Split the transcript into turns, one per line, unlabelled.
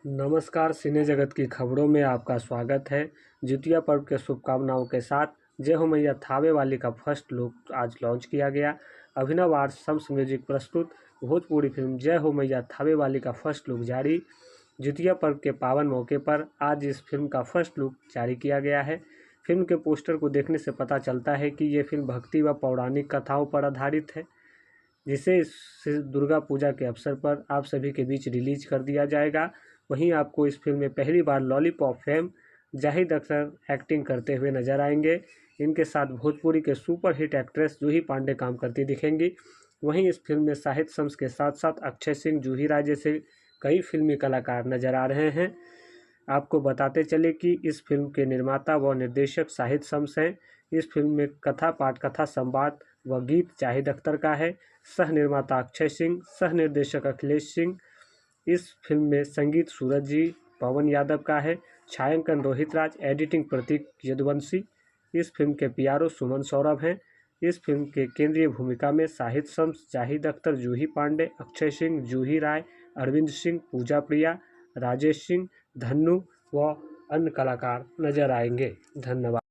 नमस्कार, सिने जगत की खबरों में आपका स्वागत है। जितिया पर्व के शुभकामनाओं के साथ जय हो मैया थावे वाली का फर्स्ट लुक आज लॉन्च किया गया। अभिनव आर्ट सम्स म्यूजिक प्रस्तुत भोजपुरी फिल्म जय हो मैया थावे वाली का फर्स्ट लुक जारी। जितिया पर्व के पावन मौके पर आज इस फिल्म का फर्स्ट लुक जारी किया गया है। फिल्म के पोस्टर को देखने से पता चलता है कि ये फिल्म भक्ति व पौराणिक कथाओं पर आधारित है, जिसे इस दुर्गा पूजा के अवसर पर आप सभी के बीच रिलीज कर दिया जाएगा। वहीं आपको इस फिल्म में पहली बार lollipop fame Zahid Akhtar acting करते हुए नजर आएंगे। इनके साथ भोजपुरी के सुपरहिट एक्ट्रेस जूही पांडे काम करती दिखेंगी। वहीं इस फिल्म में शाहिद शम्स के साथ साथ अक्षय सिंह, जूही राय जैसे कई फिल्मी कलाकार नजर आ रहे हैं। आपको बताते चले कि इस फिल्म के निर्माता व निर्देशक शाहिद शम्स हैं। इस फिल्म में कथा, पाठकथा, संवाद व गीत जाहिद अख्तर का है। सह निर्माता अक्षय सिंह, सह निर्देशक अखिलेश सिंह। इस फिल्म में संगीत सूरज जी, पवन यादव का है। छायांकन रोहित राज, एडिटिंग प्रतीक यदुवंशी। इस फिल्म के पीआरओ सुमन सौरभ हैं। इस फिल्म के केंद्रीय भूमिका में शाहिद शम्स, जाहिद अख्तर, जूही पांडे, अक्षय सिंह, जूही राय, अरविंद सिंह, पूजा प्रिया, राजेश सिंह, धन्नू व अन्य कलाकार नजर आएंगे। धन्यवाद।